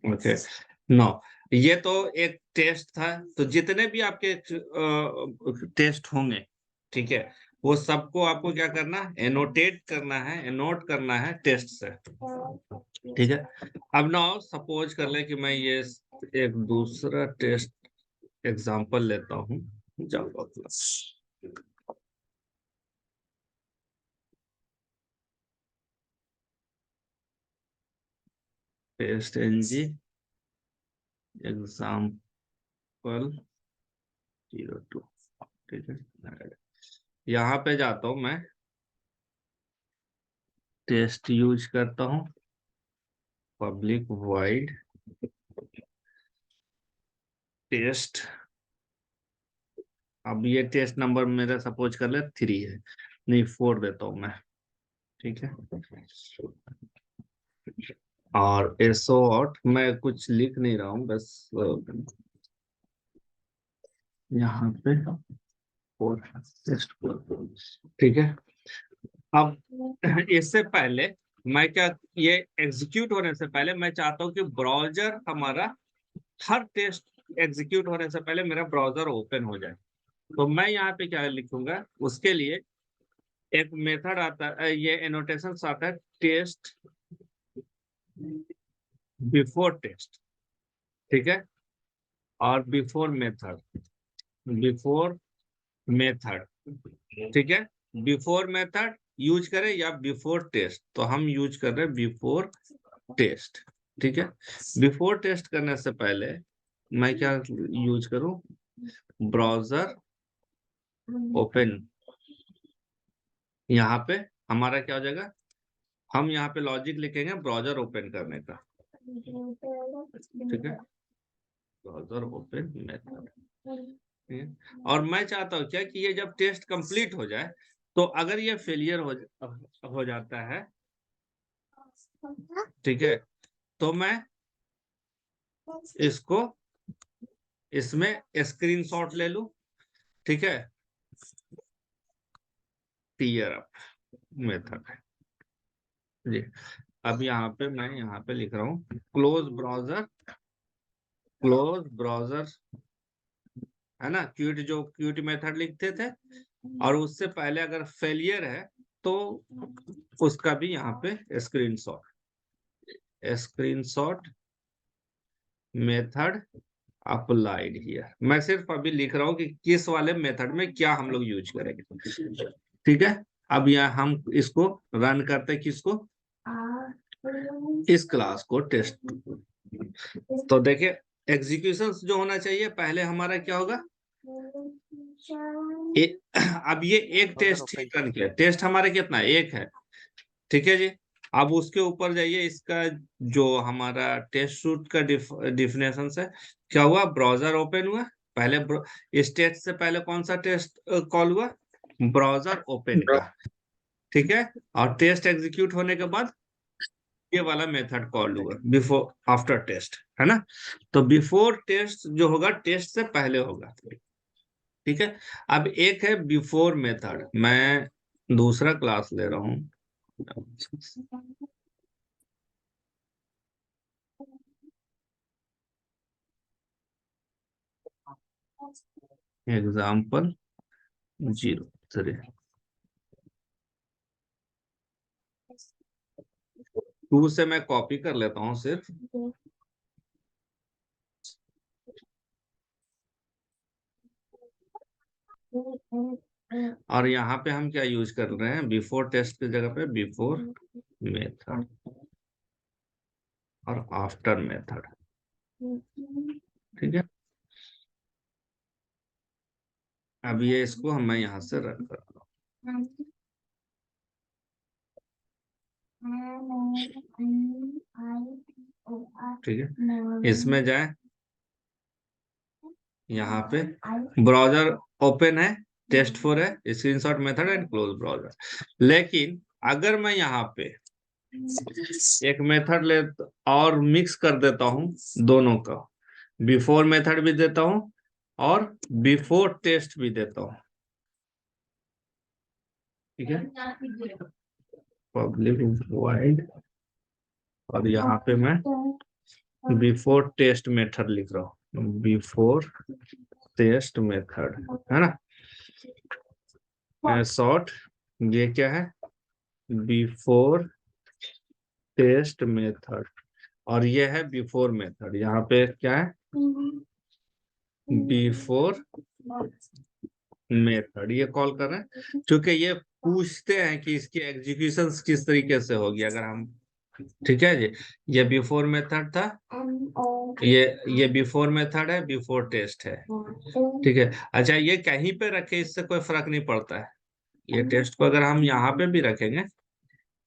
Okay, no, ये तो एक टेस्ट था। तो जितने भी आपके टेस्ट होंगे, ठीक है, वो सबको आपको क्या करना है, एनोटेट करना है, एनोट करना है टेस्ट से। ठीक है, अब नाउ सपोज कर ले कि मैं ये एक दूसरा टेस्ट एग्जांपल लेता हूँ Java class. Test NG example 02, ठीक है। यहाँ पे जाता हूँ मैं, टेस्ट यूज करता हूँ, पब्लिक वाइड टेस्ट। अब ये टेस्ट नंबर मेरा सपोज कर ले 3 है, नहीं 4 देता हूँ मैं, ठीक है। और एसओ आउट मैं कुछ लिख नहीं रहा हूँ, बस यहाँ पे 4 टेस्ट 4, ठीक है। अब इससे पहले मैं क्या, ये एग्जीक्यूट होने से पहले मैं चाहता हूँ कि ब्राउजर हमारा, हर टेस्ट एग्जीक्यूट होने से पहले मेरा ब्राउजर ओपन हो जाए। तो मैं यहाँ पे क्या लिखूंगा, उसके लिए एक मेथड आता है, ये एनोटेशन आता है, टेस्ट बिफोर टेस्ट, ठीक है। और बिफोर मेथड, बिफोर मेथड, ठीक है। बिफोर मेथड यूज करें या बिफोर टेस्ट, तो हम यूज कर रहे हैं बिफोर टेस्ट, ठीक है। बिफोर टेस्ट करने से पहले मैं क्या यूज करूं, ब्राउजर ओपन। यहाँ पे हमारा क्या हो जाएगा, हम यहाँ पे लॉजिक लिखेंगे ब्राउजर ओपन करने का, ठीक है, ब्राउजर ओपन मेथड। और मैं चाहता हूँ क्या कि ये जब टेस्ट कंप्लीट हो जाए, तो अगर ये फेलियर हो जाता है, ठीक है, तो मैं इसको इसमें स्क्रीनशॉट ले लूं, ठीक है, टीयर अप मेथड जी। अब यहाँ पे मैं यहाँ पे लिख रहा हूँ क्लोज ब्राउजर, क्लोज ब्राउजर, है ना, क्यूट, जो क्यूट मेथड लिखते थे, और उससे पहले अगर फेलियर है तो उसका भी यहाँ पे screenshot, screenshot method applied here. मैं सिर्फ अभी लिख रहा हूँ कि किस वाले मेथड में क्या हम लोग यूज करेंगे, ठीक है। अब यहाँ हम इसको रन करते हैं, किसको, इस क्लास को, टेस्ट। तो देखिए एग्जीक्यूशन जो होना चाहिए पहले हमारा क्या होगा, अब ये एक टेस्ट ही रन किया, टेस्ट हमारे कितना है, 1 है, ठीक है जी। अब उसके ऊपर जाइए, इसका जो हमारा टेस्ट सूट का डिफिनेशन है, क्या हुआ, ब्राउजर ओपन हुआ, पहले स्टेट से पहले कौन सा टेस्ट कॉल हुआ, ब्राउजर ओपन का, ठीक है। और टेस्ट एग्जीक्यूट होने के बाद ये वाला मेथड कॉल हुआ बिफोर आफ्टर टेस्ट, है ना। तो बिफोर टेस्ट जो होगा टेस्ट से पहले होगा, ठीक है। अब एक है बिफोर मेथड, मैं दूसरा क्लास ले रहा हूं, एग्जाम्पल 03। 2 से मैं कॉपी कर लेता हूँ सिर्फ, और यहाँ पे हम क्या यूज कर रहे हैं, बिफोर टेस्ट की जगह पे बिफोर मेथड और आफ्टर मेथड, ठीक है। अब ये इसको मैं यहाँ से रन कर रहा हूँ, ठीक है। इसमें जाए, यहाँ पे ब्राउजर ओपन है, टेस्ट 4 है, screenshot method and close browser. लेकिन अगर मैं यहाँ पे एक मेथड ले और मिक्स कर देता हूँ दोनों का, बिफोर मेथड भी देता हूँ और बिफोर टेस्ट भी देता हूँ, ठीक है। पब्लिक वाइड, और यहाँ पे मैं बिफोर टेस्ट मेथड लिख रहा हूँ, बिफोर टेस्ट मेथड, है ना। शॉर्ट ये क्या है, बिफोर टेस्ट मेथड, और ये है बिफोर मेथड। यहाँ पे क्या है, बिफोर मेथड, ये कॉल कर रहे हैं क्योंकि ये पूछते हैं कि इसकी एग्जीक्यूशन किस तरीके से होगी अगर हम, ठीक है जी। ये बिफोर मेथड था, ये बिफोर मेथड है, बिफोर टेस्ट है, ठीक है। अच्छा, ये कहीं पे रखे इससे कोई फर्क नहीं पड़ता है, ये टेस्ट को अगर हम यहाँ पे भी रखेंगे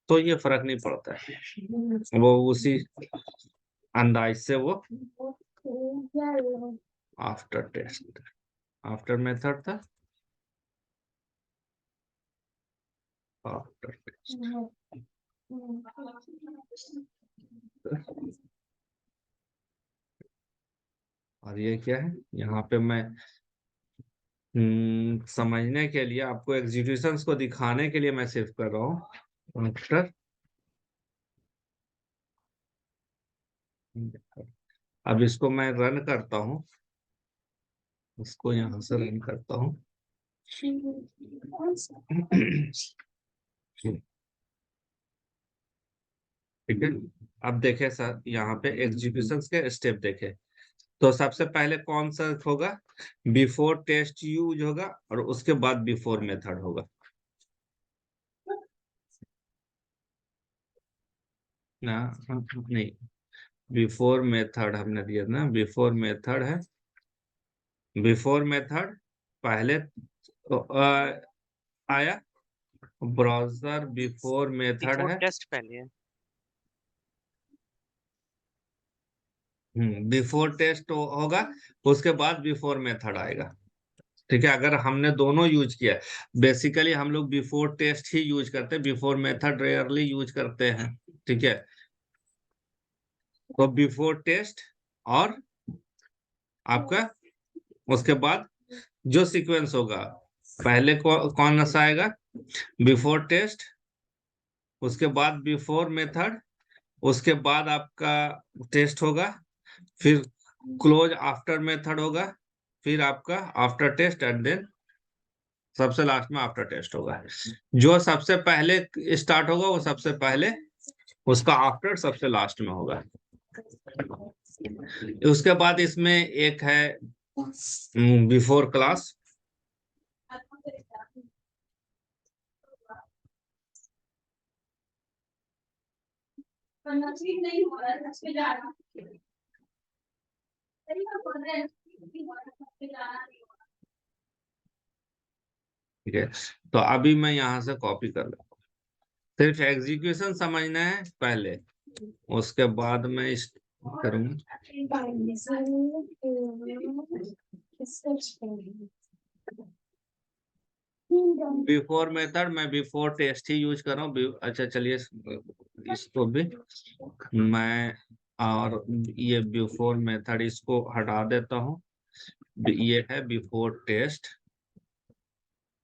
तो ये फर्क नहीं पड़ता है, वो उसी अंदाज से वो आफ्टर टेस्ट, आफ्टर मेथड था, आफ्टर टेस्ट। और ये क्या है, यहाँ पे मैं समझने के लिए, आपको एग्जीक्यूशंस को दिखाने के लिए मैं सिर्फ कर रहा हूँ आफ्टर। अब इसको मैं रन करता हूँ, इसको यहाँ से रन करता हूँ। ठीक है, अब देखे सर, यहाँ पे एग्जीक्यूशंस के स्टेप देखे, तो सबसे पहले कौन सा होगा, बिफोर टेस्ट यूज होगा, और उसके बाद बिफोर मेथड होगा ना। नहीं, बिफोर मेथड हमने दिया ना, बिफोर मेथड है, बिफोर मेथड पहले तो, आया, ब्राउजर बिफोर मेथड बिफोर है, टेस्ट पहले है। बिफोर टेस्ट होगा, उसके बाद बिफोर मेथड आएगा, ठीक है। अगर हमने दोनों यूज किया, बेसिकली हम लोग बिफोर टेस्ट ही यूज करते हैं, बिफोर मेथड रेयरली यूज करते हैं, ठीक है। तो बिफोर टेस्ट और आपका उसके बाद जो सीक्वेंस होगा, पहले कौन सा आएगा, बिफोर टेस्ट, उसके बाद बिफोर मेथड, उसके बाद आपका टेस्ट होगा, फिर क्लोज आफ्टर मेथड होगा, फिर आपका आफ्टर टेस्ट, एंड देन सबसे लास्ट में आफ्टर टेस्ट होगा। जो सबसे पहले स्टार्ट होगा वो सबसे पहले, उसका आफ्टर सबसे लास्ट में होगा। उसके बाद इसमें एक है बिफोर क्लास, ठीक है। तो अभी मैं यहाँ से कॉपी कर लूँ, सिर्फ एग्जीक्यूशन समझना है पहले, उसके बाद मैं इस करूँगा। बिफोर मेथड मैं बिफोर टेस्ट ही यूज कर रहा हूँ। अच्छा चलिए, इसको भी मैं, और ये बिफोर मेथड इसको हटा देता हूँ, ये है बिफोर टेस्ट,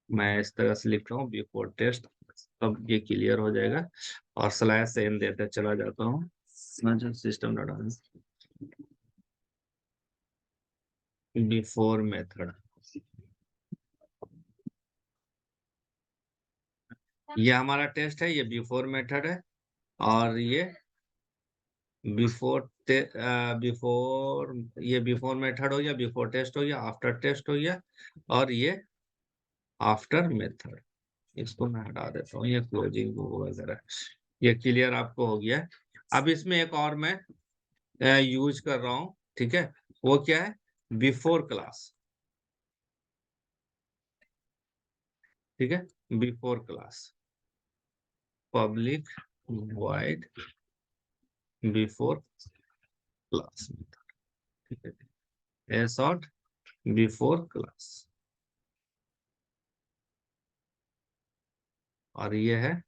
मैं इस तरह से लिख रहा हूँ बिफोर टेस्ट, अब ये क्लियर हो जाएगा। और स्लैश एन देते चला जाता हूँ, सिस्टम डाटा बिफोर मेथड, ये हमारा टेस्ट है, ये बिफोर मेथड है, और ये बिफोर बिफोर, ये बिफोर मेथड हो गया, बिफोर टेस्ट हो गया, आफ्टर टेस्ट हो गया, और ये आफ्टर मेथड। इसको मैं हटा देता हूँ, ये क्लोजिंग वगैरह, ये क्लियर आपको हो गया। अब इसमें एक और मैं यूज कर रहा हूँ, ठीक है, वो क्या है, बिफोर क्लास, ठीक है, before class, public wide before class, ठीक है, ए शॉर्ट बिफोर क्लास, और ये है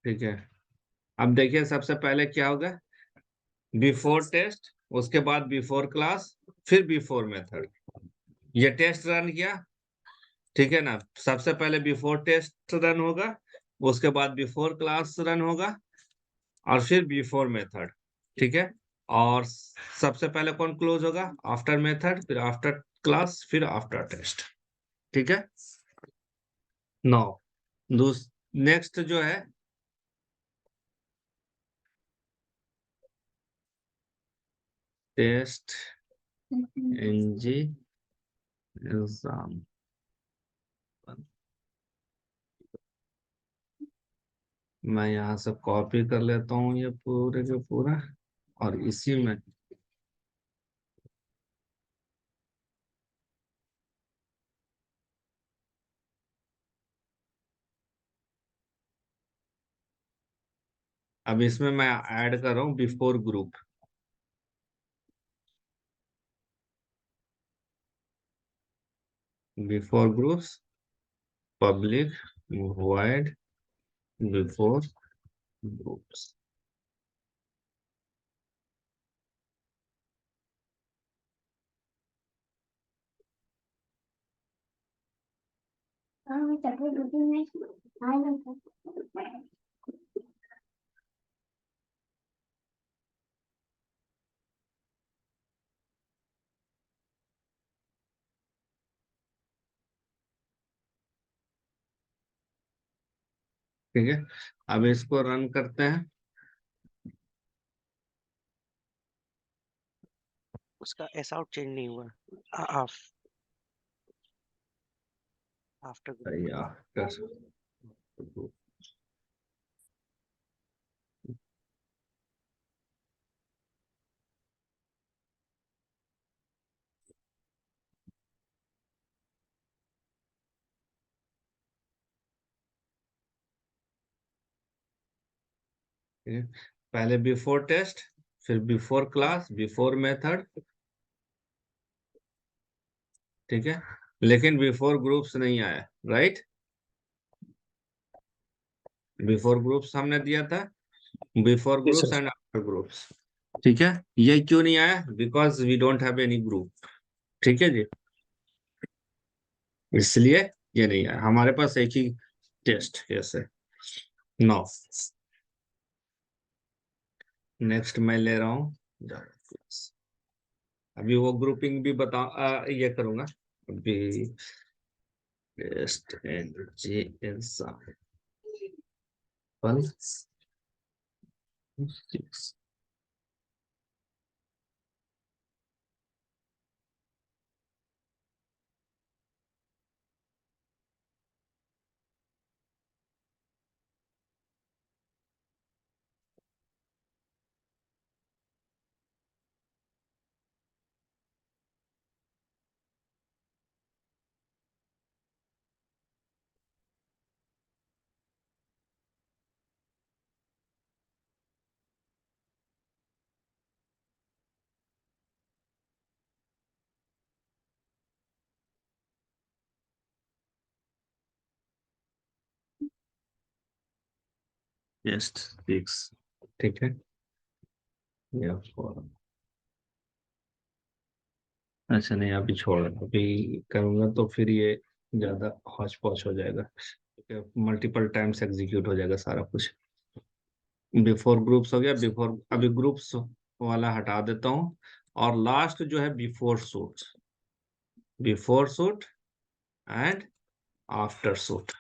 ठीक है, अब देखिए सबसे पहले क्या होगा, बिफोर टेस्ट, उसके बाद बिफोर क्लास, फिर बिफोर मेथड। ये टेस्ट रन किया, ठीक है ना, सबसे पहले बिफोर टेस्ट रन होगा, उसके बाद बिफोर क्लास रन होगा, और फिर बिफोर मेथड। ठीक है, और सबसे पहले कौन क्लोज होगा, आफ्टर मेथड, फिर आफ्टर क्लास, फिर आफ्टर टेस्ट। ठीक है, नो नेक्स्ट जो है, टेस्ट एनजी एग्जाम, मैं यहाँ से कॉपी कर लेता हूँ ये पूरे के पूरा, और इसी में अब इसमें मैं ऐड कर रहा हूँ before group. Before groups, public void before groups. ठीक है, अब इसको रन करते हैं। उसका एस आउट चेंज नहीं हुआ, आफ्टर आफ्टर, पहले बिफोर टेस्ट, फिर बिफोर क्लास, बिफोर मेथड। ठीक है, लेकिन बिफोर ग्रुप्स नहीं आया, राइट। बिफोर ग्रुप्स हमने दिया था, before yes groups sir. And after groups. ठीक है, ये क्यों नहीं आया, because we don't have any group. ठीक है जी, इसलिए ये नहीं आया, हमारे पास एक ही टेस्ट ऐसे। नो, नेक्स्ट मैं ले रहा हूँ अभी वो ग्रुपिंग भी बता ये करूंगा अभी। Test energy exam 6। टेस्ट 6। ठीक है, या 4। अच्छा नहीं, अभी छोड़, अभी करूंगा तो फिर ये ज्यादा हौच पौच हो जाएगा, मल्टीपल टाइम्स एग्जीक्यूट हो जाएगा सारा कुछ। बिफोर ग्रुप्स हो गया, बिफोर, अभी ग्रुप्स वाला हटा देता हूँ, और लास्ट जो है before suit, before suit and after suite.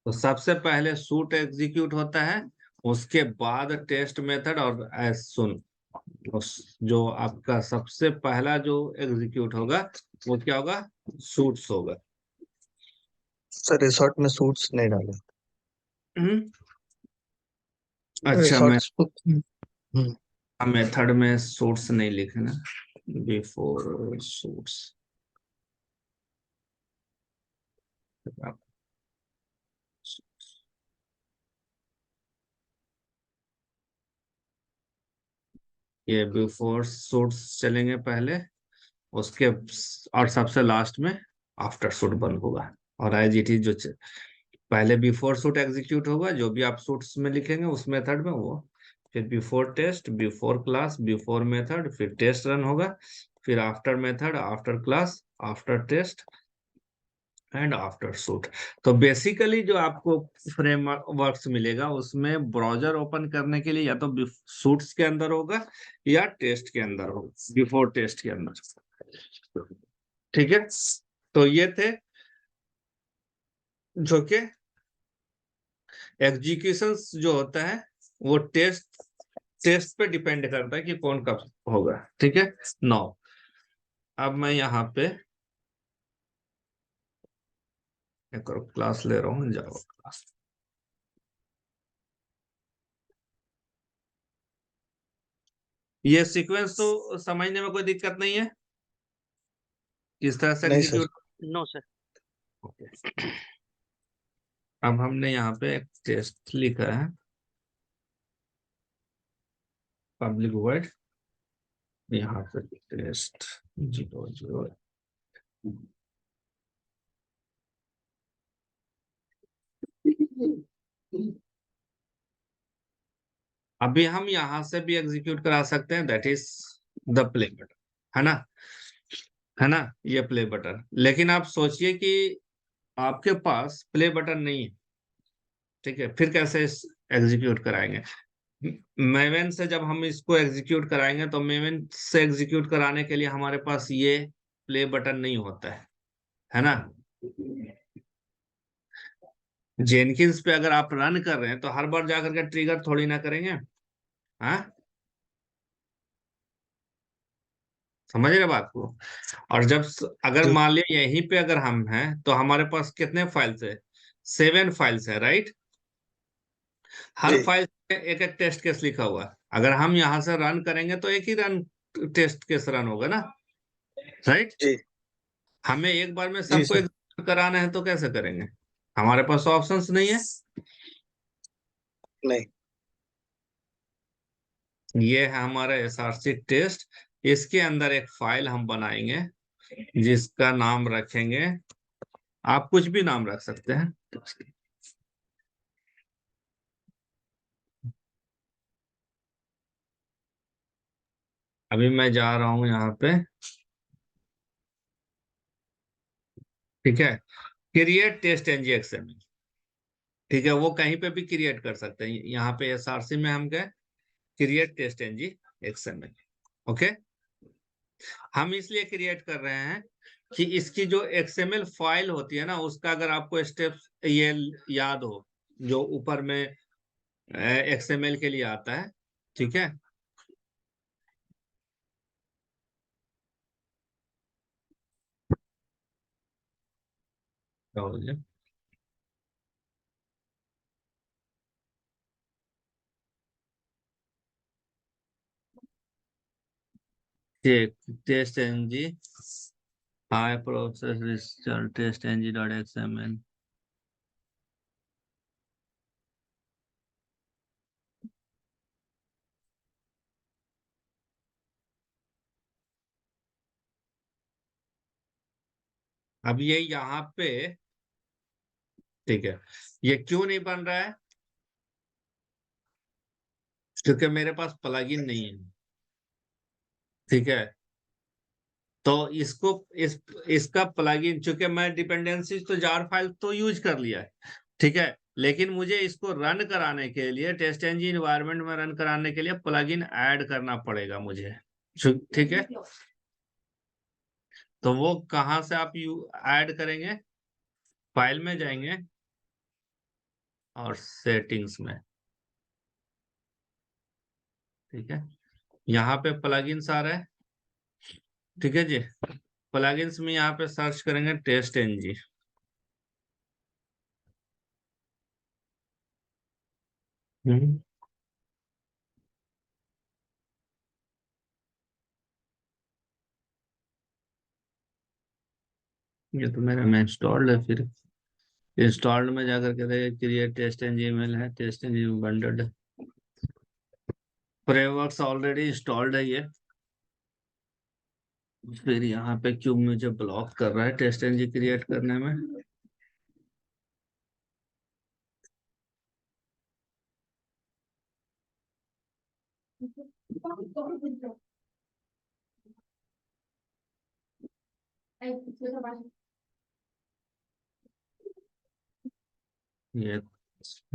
तो सबसे पहले सूट एग्जीक्यूट होता है, उसके बाद टेस्ट मेथड, और एज सुन जो आपका सबसे पहला जो एग्जीक्यूट होगा वो क्या होगा, सूट्स होगा। सर रिसोर्ट में सूट्स नहीं डाले। हम्म, अच्छा रिसोर्ट्स मेथड में सूट्स नहीं लिखना, बिफोर सूट्स। ये बिफोर सूट्स चलेंगे पहले, उसके और सबसे लास्ट में आफ्टर सूट बंद होगा। और एज इट इज जो पहले बिफोर सूट एग्जीक्यूट होगा, जो भी आप सूट्स में लिखेंगे उस मेथड में वो, फिर before test, before class, before method, फिर टेस्ट रन होगा, फिर after method, after class, after test and after suite. तो बेसिकली जो आपको फ्रेमवर्क्स मिलेगा उसमें ब्राउजर ओपन करने के लिए या तो सूट्स के अंदर होगा या टेस्ट के अंदर होगा, बिफोर टेस्ट के अंदर। ठीक है, तो ये थे जो कि एग्जीक्यूशन जो होता है वो टेस्ट टेस्ट पे डिपेंड करता है कि कौन कब होगा। ठीक है, नौ अब मैं यहाँ पे एक और क्लास ले रहा हूँ, जावा क्लास। ये सीक्वेंस तो समझने में कोई दिक्कत नहीं है, किस तरह से नहीं सर। एग्जीक्यूट। No sir. अब हमने यहाँ पे एक टेस्ट लिखा है, पब्लिक वर्ड, यहाँ पे टेस्ट 0 0। अभी हम यहाँ से भी एग्जीक्यूट करा सकते हैं, that is the play button, है ना, है ना, ये प्ले बटन। लेकिन आप सोचिए कि आपके पास प्ले बटन नहीं है, ठीक है, फिर कैसे एग्जीक्यूट कराएंगे। मेवन से जब हम इसको एग्जीक्यूट कराएंगे तो मेवन से एग्जीक्यूट कराने के लिए हमारे पास ये प्ले बटन नहीं होता है ना। जेनकिंस पे अगर आप रन कर रहे हैं तो हर बार जाकर के ट्रिगर थोड़ी ना करेंगे, हाँ, समझ रहे बात को। और जब अगर जो मान लिया यहीं पे अगर हम हैं तो हमारे पास कितने फाइल्स है, 7 फाइल्स है, राइट। हर जी फाइल में एक एक टेस्ट केस लिखा हुआ है। अगर हम यहाँ से रन करेंगे तो एक ही रन टेस्ट केस रन होगा ना, राइट। जी हमें एक बार में जी सबको सर। एग्जीक्यूट कराना है तो कैसे करेंगे, हमारे पास ऑप्शंस नहीं है। नहीं। ये है हमारा एसआरसी टेस्ट। इसके अंदर एक फाइल हम बनाएंगे जिसका नाम रखेंगे, आप कुछ भी नाम रख सकते हैं। अभी मैं जा रहा हूं यहाँ पे, ठीक है, क्रिएट टेस्ट एनजी एक्सएमएल। ठीक है, वो कहीं पे भी क्रिएट कर सकते हैं, यहाँ पे एसआरसी में हम गए create test NG XML. Okay, हम इसलिए क्रिएट कर रहे हैं कि इसकी जो एक्सएमएल फाइल होती है ना, उसका अगर आपको स्टेप्स ये याद हो जो ऊपर में एक्सएमएल के लिए आता है, ठीक है। क्या हो गया? Test NG high process result test NG dot XML. अब ये यहाँ पे, ठीक है, ये क्यों नहीं बन रहा है, क्योंकि मेरे पास प्लगइन नहीं है, ठीक है। तो इसको इसका प्लगइन, चूंकि मैं डिपेंडेंसी तो जार फाइल तो यूज कर लिया है, ठीक है, लेकिन मुझे इसको रन कराने के लिए टेस्ट एनजी इन्वायरमेंट में रन कराने के लिए प्लगइन ऐड करना पड़ेगा मुझे, ठीक है। तो वो कहाँ से आप ऐड करेंगे, फाइल में जाएंगे और सेटिंग्स में, ठीक है, यहाँ पे प्लगइन्स आ रहा है, ठीक है जी। प्लगइन्स में यहाँ पे सर्च करेंगे टेस्ट एनजी। ये तो मेरे में इंस्टॉल्ड है, फिर इंस्टॉल्ड में जाकर के देखिए क्रिएट टेस्ट एनजी ईमेल है, test NG bundled frameworks already installed है ये। फिर यहाँ पे क्यों मुझे ब्लॉक कर रहा है टेस्ट एनजी क्रिएट करने में? ये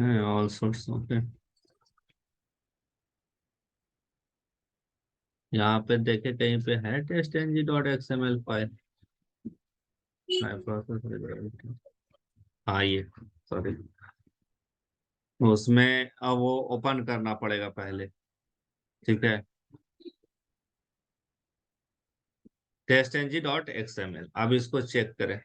है ऑल सोर्स, ओके। यहाँ पे देखे कहीं पे है test NG dot XML file. हाँ ये, सॉरी, उसमें अब वो ओपन करना पड़ेगा पहले, ठीक है। टेस्ट एनजी डॉट एक्सएमएल, अब इसको चेक करें।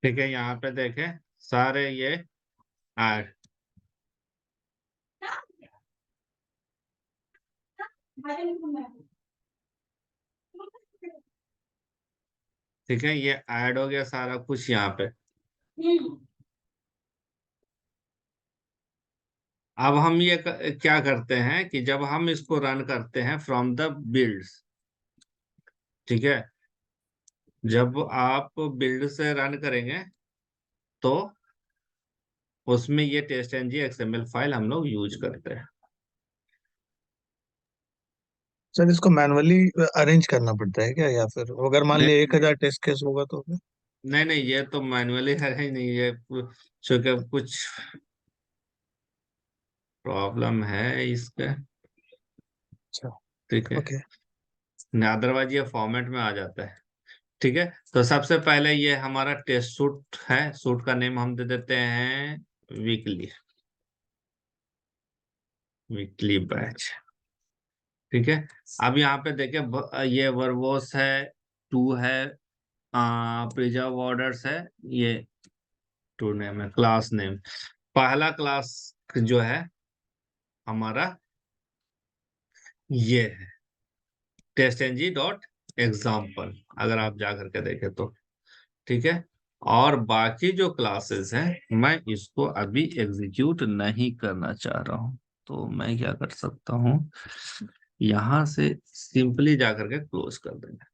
ठीक है, यहाँ पे देखें सारे ये ऐड, ठीक है, ये ऐड हो गया सारा कुछ यहाँ पे। अब हम ये क्या करते हैं कि जब हम इसको रन करते हैं फ्रॉम द बिल्ड्स, ठीक है, जब आप बिल्ड से रन करेंगे तो उसमें ये टेस्ट एनजी एक्सएमएल फाइल हम लोग यूज करते हैं। सर इसको मैनुअली अरेंज करना पड़ता है क्या, या फिर अगर मान लिया नहीं 1000 टेस्ट केस होगा तो फिर? नहीं नहीं, ये तो मैनुअली है ही नहीं, ये चूंकि कुछ प्रॉब्लम है इसका, अच्छा। ठीक है, ओके। अदरवाइज ये फॉर्मेट में आ जाता है। ठीक है, तो सबसे पहले ये हमारा टेस्ट सूट है, सूट का नेम हम दे देते हैं वीकली, वीकली बैच, ठीक है। अब यहाँ पे देखिए ये वर्बोस है, टू है, प्रिजर्व ऑर्डर्स है, ये टू नेम है, क्लास नेम, पहला क्लास जो है हमारा ये है टेस्ट एनजी डॉट एग्जाम्पल, अगर आप जा करके देखें तो, ठीक है। और बाकी जो क्लासेस हैं मैं इसको अभी एग्जीक्यूट नहीं करना चाह रहा हूं, तो मैं क्या कर सकता हूं, यहां से सिंपली जा करके क्लोज कर देंगे।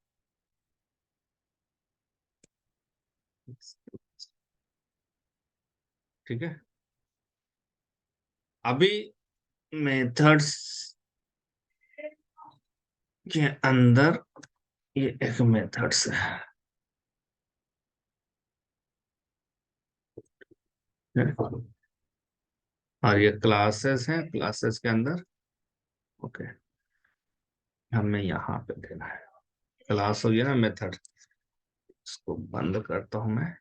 ठीक है, अभी मेथड्स के अंदर ये एक मेथड्स है और ये क्लासेस हैं, क्लासेस के अंदर, ओके, हमें यहाँ पे देना है क्लास, हो गया ना मेथड, इसको बंद करता हूं मैं,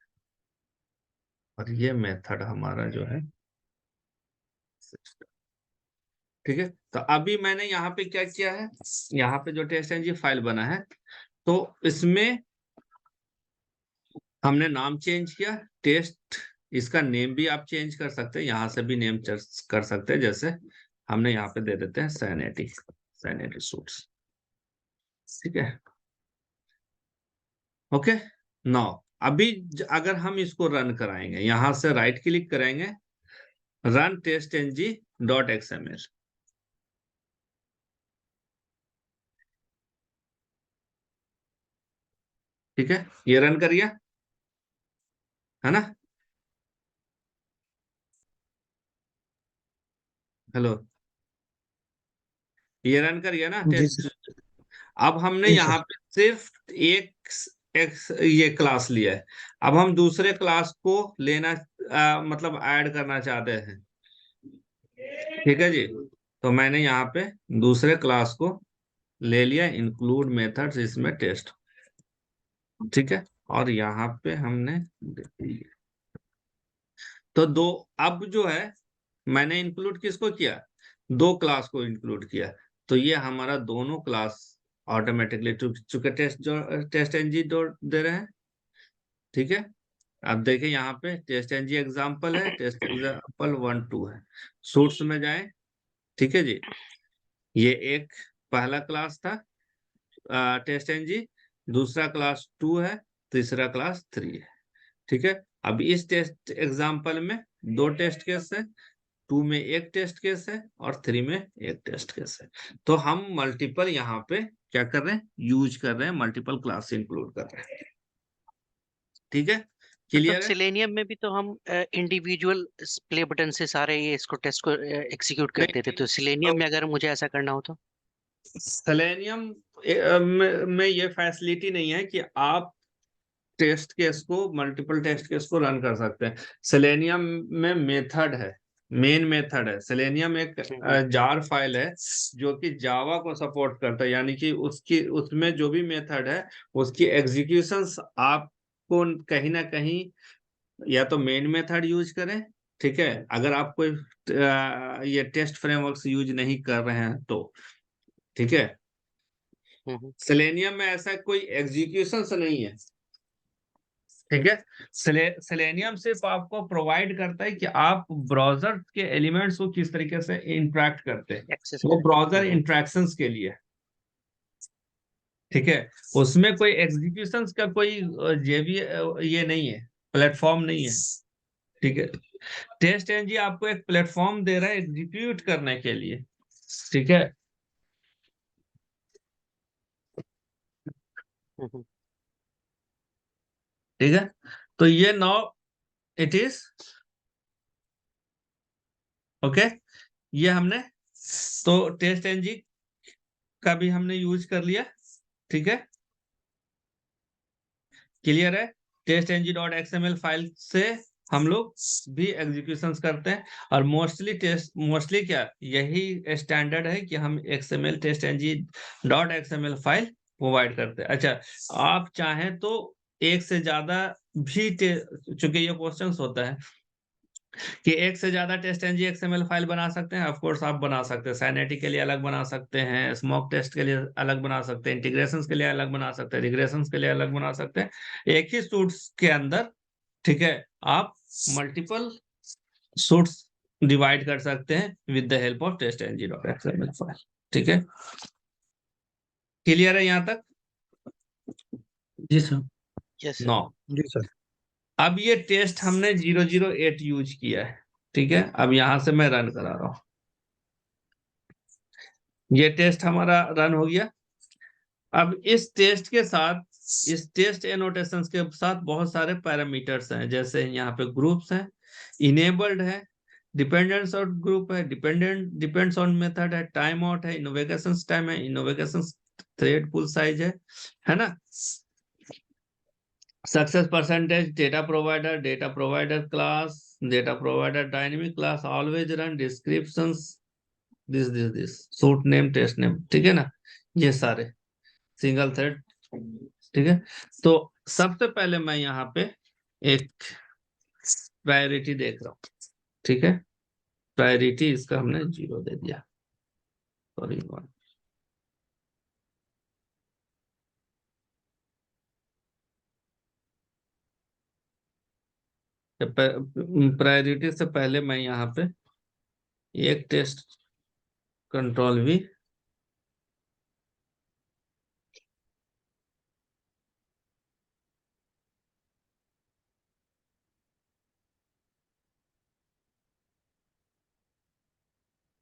और ये मेथड हमारा जो है, ठीक है। तो अभी मैंने यहाँ पे क्या किया है, यहाँ पे जो टेस्ट एनजी फाइल बना है, तो इसमें हमने नाम चेंज किया टेस्ट, इसका नेम भी आप चेंज कर सकते हैं, यहाँ से भी नेम कर सकते हैं, जैसे हमने यहाँ पे दे देते हैं सैनिटी, सैनिटी सूट्स, ठीक है, ओके। नाउ अभी अगर हम इसको रन कराएंगे, यहां से राइट क्लिक करेंगे, run test NG dot XML, ठीक है, ये रन करिए, है ना। हेलो, ये रन करिए ना जी टेस्ट। सर। अब हमने जी यहाँ सर। पे सिर्फ एक ये क्लास लिया है। अब हम दूसरे क्लास को लेना मतलब ऐड करना चाहते हैं, ठीक है जी। तो मैंने यहाँ पे दूसरे क्लास को ले लिया, इंक्लूड मेथड्स इसमें टेस्ट, ठीक है। और यहाँ पे हमने तो दो, अब जो है मैंने इंक्लूड किसको किया, दो क्लास को इंक्लूड किया, तो ये हमारा दोनों क्लास ऑटोमेटिकली चूंकि टेस्ट जो टेस्ट एनजी दे रहे हैं, ठीक है। अब देखिए यहाँ पे टेस्ट एनजी एग्जाम्पल है, टेस्ट एग्जाम्पल 1 2 है, सूट्स में जाए, ठीक है जी। ये एक पहला क्लास था टेस्ट एनजी, दूसरा क्लास 2 है, तीसरा क्लास 3 है, ठीक है। अब इस टेस्ट एग्जाम्पल में दो टेस्ट केस है, 2 में एक टेस्ट केस है और 3 में एक टेस्ट केस है। तो हम मल्टीपल यहाँ पे क्या कर रहे हैं, यूज कर रहे हैं, मल्टीपल क्लास इंक्लूड कर रहे हैं, ठीक है, मतलब क्लियर है। सिलेनियम में भी तो हम इंडिविजुअल प्ले बटन से सारे ये इसको टेस्ट को एग्जीक्यूट कर देते, तो सिलेनियम में अगर मुझे ऐसा करना हो तो? सेलेनियम में ये फैसिलिटी नहीं है कि आप टेस्ट केस को, मल्टीपल टेस्ट केस को रन कर सकते हैं। सेलेनियम में मेथड है, मेन मेथड है। सेलेनियम एक जार फाइल है जो कि जावा को सपोर्ट करता है, यानी कि उसकी उसमें जो भी मेथड है उसकी एग्जीक्यूशंस आपको कहीं ना कहीं या तो मेन मेथड यूज करें, ठीक है, अगर आप कोई ये टेस्ट फ्रेमवर्क्स यूज नहीं कर रहे हैं तो, ठीक है। हम्म। सेलेनियम में ऐसा कोई एग्जीक्यूशंस नहीं है, ठीक है। सेलेनियम सिर्फ आपको प्रोवाइड करता है कि आप ब्राउजर के एलिमेंट्स को किस तरीके से इंटरेक्ट करते हैं, एक्सेस वो करें। ब्राउजर इंटरेक्शंस के लिए, ठीक है। उसमें कोई एग्जीक्यूशंस का कोई जेवी ये नहीं है, प्लेटफॉर्म नहीं है, ठीक है। टेस्ट एनजी आपको एक प्लेटफॉर्म दे रहा है एग्जीक्यूट करने के लिए, ठीक है, हम्म। ठीक है। तो ये नाउ इट इज ओके, ये हमने तो टेस्ट एनजी का भी हमने यूज कर लिया, ठीक है, क्लियर है। Test NG dot XML file से हम लोग भी एग्जीक्यूशंस करते हैं, और मोस्टली क्या यही स्टैंडर्ड है कि हम XML test NG dot XML file provide करते हैं। अच्छा, आप चाहें तो एक से ज्यादा भी चूंकि ये क्वेश्चंस होता है कि एक से ज्यादा टेस्ट एनजी एक्सएमएल फाइल बना सकते हैं, ऑफ कोर्स आप बना सकते हैं, सैनिटी के लिए अलग बना सकते हैं, स्मोक टेस्ट के लिए अलग बना सकते हैं, इंटीग्रेशंस के लिए अलग बना सकते हैं, रिग्रेशंस के लिए अलग बना सकते हैं, एक ही सूट्स के अंदर, ठीक है। आप मल्टीपल सूट्स डिवाइड कर सकते हैं with the help of test NG dot XML file, ठीक है, क्लियर है यहाँ तक। जी सर। Yes sir. नो, जी सर। अब ये टेस्ट हमने 008 यूज किया है, ठीक है। अब यहां से मैं रन करा रहा हूं, ये टेस्ट हमारा रन हो गया। अब इस टेस्ट के साथ, इस टेस्ट एनोटेशंस के साथ बहुत सारे पैरामीटर्स हैं, जैसे यहाँ पे ग्रुप्स हैं, इनेबल्ड है, डिपेंडेंस ऑन ग्रुप है, डिपेंड्स ऑन मेथड है, टाइम आउट है, इनोवेशन टाइम है, इनोवेशन थ्रेड पुल साइज है ना, success percentage, data provider class, data provider dynamic class, always run, descriptions, this suite name, test name, ठीक है ना, ये सारे सिंगल थ्रेड, ठीक है। तो सबसे पहले मैं यहाँ पे एक प्रायोरिटी देख रहा हूँ, ठीक है, प्रायोरिटी इसका हमने 0 दे दिया, सॉरी 1। प्रायोरिटी से पहले मैं यहाँ पे एक टेस्ट कंट्रोल भी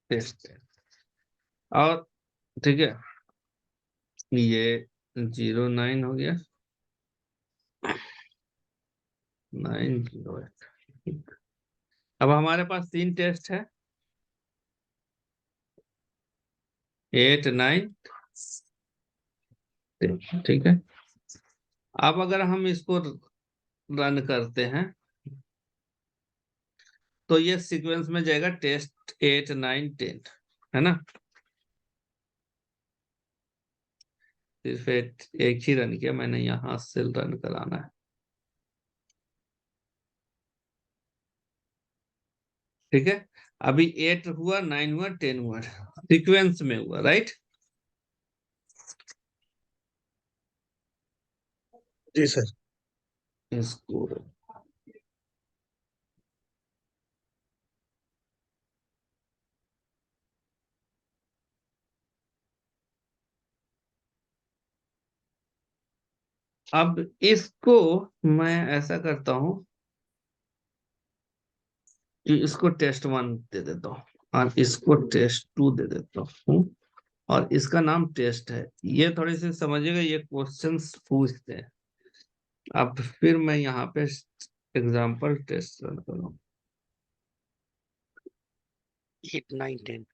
टेस्ट और ठीक है, ये 09 हो गया, 908। अब हमारे पास 3 टेस्ट है, 8, 9, ठीक है। अब अगर हम इसको रन करते हैं तो ये सीक्वेंस में जाएगा टेस्ट 8, 9, 10, है ना। सिर्फ एक ही रन किया मैंने, यहाँ से रन कराना है, ठीक है। अभी 8 हुआ, 9 हुआ, 10 हुआ, सीक्वेंस में हुआ, राइट। जी सर। इसको अब इसको मैं ऐसा करता हूं कि इसको टेस्ट 1 दे देता हूँ और इसको टेस्ट 2 दे देता हूँ और इसका नाम टेस्ट है। ये थोड़ी सी समझिएगा, ये क्वेश्चंस पूछते हैं। अब फिर मैं यहाँ पे एग्जांपल टेस्ट रन कर रहा हूँ। 8, 9, 10।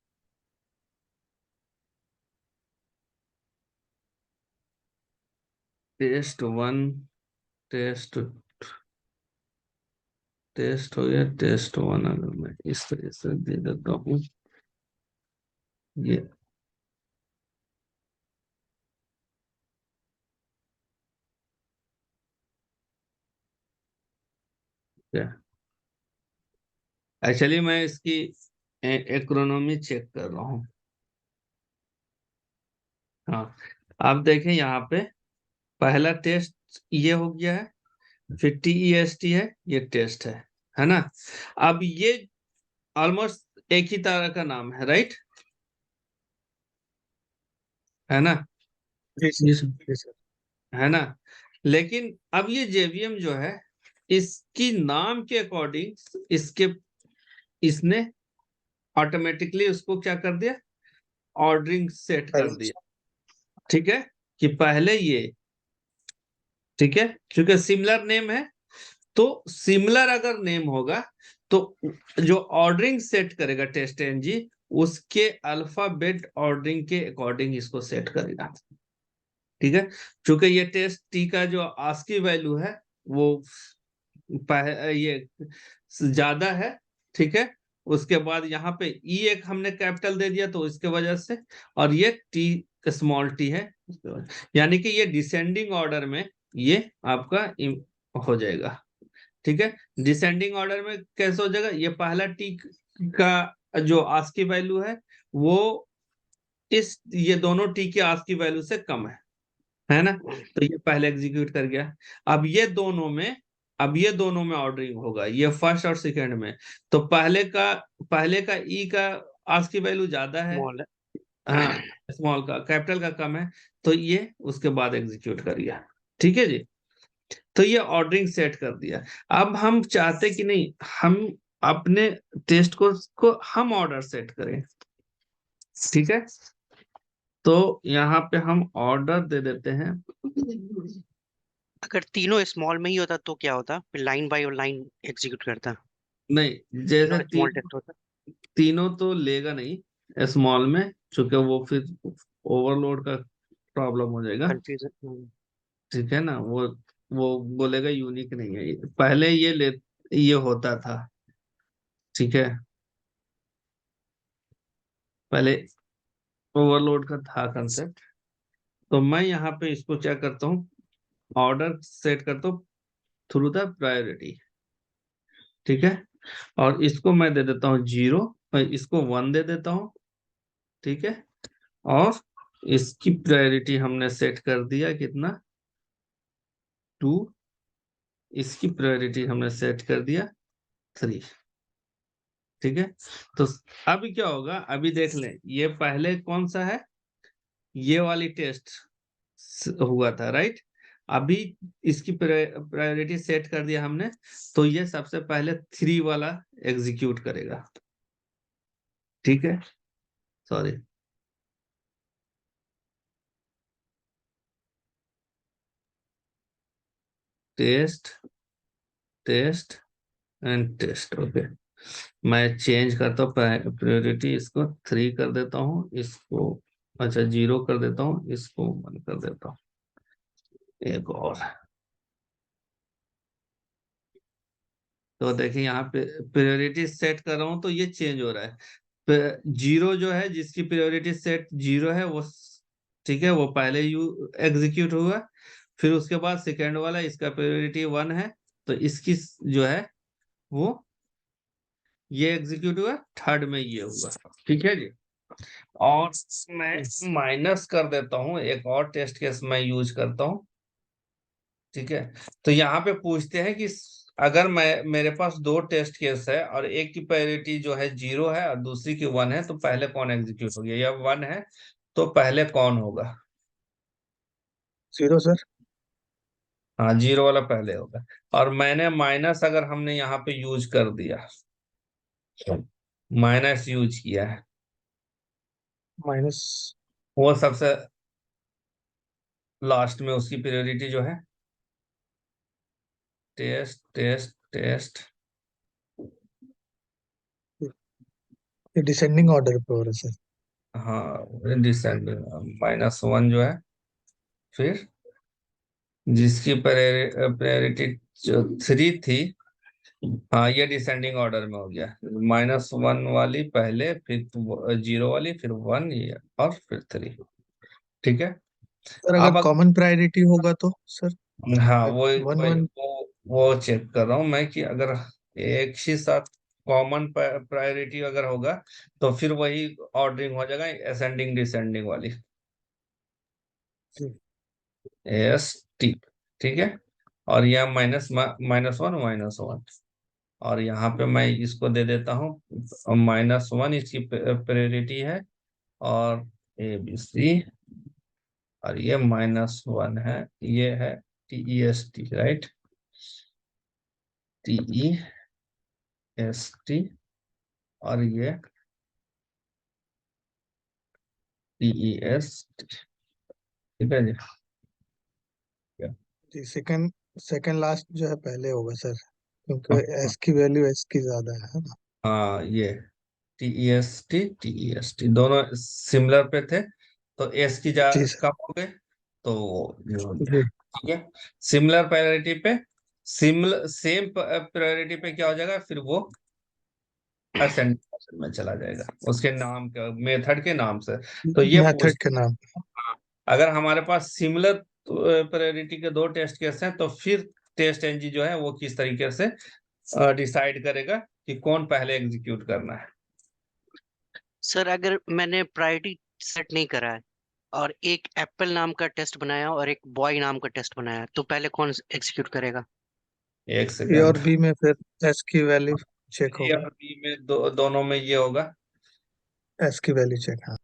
टेस्ट 1, टेस्ट हो गया, टेस्ट 1 अगर मैं इस तरह से दे देता हूँ, ये क्या, एक्चुअली मैं इसकी इकोनॉमी चेक कर रहा हूँ। हाँ, आप देखें यहाँ पे पहला टेस्ट ये हो गया है, फिर TEST है, ये टेस्ट है ना। अब ये ऑलमोस्ट एक ही तरह का नाम है, राइट, है ना। जी जी सर। सर। जी सर। है ना। लेकिन अब ये JVM जो है, इसकी नाम के अकॉर्डिंग इसने ऑटोमेटिकली उसको क्या कर दिया, ऑर्डरिंग सेट कर दिया, ठीक है, कि पहले ये, ठीक है, क्योंकि सिमिलर नेम है तो सिमिलर अगर नेम होगा तो जो ऑर्डरिंग सेट करेगा टेस्ट एनजी, उसके अल्फाबेट ऑर्डरिंग के अकॉर्डिंग इसको सेट करेगा, ठीक है। चूंकि ये टेस्ट टी का जो आस्की वैल्यू है वो ये ज्यादा है, ठीक है। उसके बाद यहाँ पे ई एक हमने कैपिटल दे दिया तो इसके वजह से, और ये टी स्मॉल टी है, यानी कि ये डिसेंडिंग ऑर्डर में ये आपका हो जाएगा, ठीक है। डिसेंडिंग ऑर्डर में कैसे हो जाएगा, ये पहला टी का जो आस्की वैल्यू है वो ये दोनों टी के आस्की वैल्यू से कम है ना, तो ये पहले एग्जीक्यूट कर गया। अब ये दोनों में ऑर्डरिंग होगा, ये फर्स्ट और सेकंड में, तो पहले का ई का आस्की वैल्यू ज्यादा है, स्मॉल है। हाँ, स्मॉल का कैपिटल का कम है, तो ये उसके बाद एग्जीक्यूट कर गया, ठीक है जी। तो ये ऑर्डरिंग सेट कर दिया। अब हम चाहते कि नहीं, हम अपने टेस्ट को हम ऑर्डर सेट करें, ठीक है। तो यहाँ पे हम ऑर्डर दे देते हैं, अगर तीनों स्मॉल में ही होता तो क्या होता, फिर लाइन बाय लाइन एग्जीक्यूट करता। नहीं, जैसे तीनों स्मॉल टेस्ट होता। तीनों तो लेगा नहीं स्मॉल में, क्योंकि वो फिर ओवरलोड का प्रॉब्लम हो जाएगा, कंफ्यूजन। ठीक है ना। वो बोलेगा यूनिक नहीं है, पहले ये होता था, ठीक है, पहले ओवरलोड का था कंसेप्ट। तो मैं यहाँ पे इसको क्या करता हूँ, ऑर्डर सेट करता हूँ थ्रू द प्रायोरिटी, ठीक है। और इसको मैं दे देता हूँ 0 और इसको 1 दे देता हूँ, ठीक है। और इसकी प्रायोरिटी हमने सेट कर दिया कितना, 2, इसकी प्रायोरिटी हमने सेट कर दिया 3, ठीक है। तो अभी क्या होगा, अभी देख लें, ये पहले कौन सा है, ये वाली टेस्ट हुआ था, राइट। अभी इसकी प्रायोरिटी सेट कर दिया हमने, तो ये सबसे पहले 3 वाला एग्जीक्यूट करेगा, ठीक है। Sorry, test test and test. Okay, मैं चेंज करता हूँ प्रायोरिटी, इसको 3 कर देता हूँ, इसको अच्छा 0 कर देता हूँ, इसको 1 कर देता हूँ। एक और, तो देखिए यहाँ पे प्रायोरिटी सेट कर रहा हूँ तो ये चेंज हो रहा है। 0 जो है, जिसकी प्रायोरिटी सेट 0 है वो, ठीक है, वो पहले एग्जीक्यूट हुआ। फिर उसके बाद सेकेंड वाला, इसका प्रायोरिटी 1 है, तो इसकी जो है वो ये एग्जीक्यूट हुआ, थर्ड में ये हुआ। ठीक है जी। और मैं माइनस कर देता हूँ, एक और टेस्ट केस मैं यूज करता हूँ। ठीक है, तो यहाँ पे पूछते हैं कि अगर मेरे पास 2 टेस्ट केस है और एक की प्रायोरिटी जो है 0 है और दूसरी की 1 है, तो पहले कौन एग्जीक्यूट होगा, या 1 है तो पहले कौन होगा? 0 सर। हाँ, 0 वाला पहले होगा। और मैंने माइनस, अगर हमने यहाँ पे यूज कर दिया, माइनस यूज किया है, माइनस। वो सबसे लास्ट में उसकी प्रायोरिटी जो है टेस्ट टेस्ट टेस्ट, ये डिसेंडिंग ऑर्डर पे हो रहा है सर। हाँ डिसेंडिंग, -1 जो है, फिर जिसकी प्रायोरिटी जो 3 थी, हाँ ये डिसेंडिंग ऑर्डर में हो गया। -1 वाली पहले, फिर 0 वाली, फिर 1, ये और फिर 3। ठीक है। सर अगर अब कॉमन प्रायोरिटी होगा तो सर, हाँ, लाइक वो 1 1। वो चेक कर रहा हूँ मैं कि अगर एक ही साथ कॉमन प्रायोरिटी अगर होगा तो फिर वही ऑर्डरिंग हो जाएगा, असेंडिंग डिसेंडिंग वाली, AST। ठीक है। और यह -1 और यहाँ पे मैं इसको दे देता हूँ -1, इसकी प्रायोरिटी है, और ABC, और ये -1 है, ये है TEST, राइट, TEST, और ये TEST। ठीक है जी। जी सेकंड सेकंड लास्ट जो है पहले होगा सर, क्योंकि हाँ एस की वैल्यू एस की ज्यादा है ना। हाँ, ये TEST दोनों सिमिलर पे थे, तो एस की जा जी सर। कम हो गए, तो ये हो गया। जी ठीक है। सिमिलर प्रायोरिटी पे, सेम प्रायोरिटी पे क्या हो जाएगा, फिर वो असेंडिंग में चला जाएगा, उसके नाम के, मेथड के नाम से। तो ये मेथड पूछ, के नाम। अगर हमारे पास सिमिलर प्रायोरिटी के 2 टेस्ट केस हैं, तो फिर टेस्ट एनजी जो है वो किस तरीके से डिसाइड करेगा कि कौन पहले एग्जीक्यूट करना है। सर अगर मैंने प्रायोरिटी सेट नहीं करा है और एक एप्पल नाम का टेस्ट बनाया और एक बॉय नाम का टेस्ट बनाया, तो पहले कौन एग्जीक्यूट करेगा? एक ए और सेकंड, बी में फिर एस की वैल्यू चेक ए होगा। और बी में दोनों में ये होगा। एस की वैल्यू चेक, हाँ।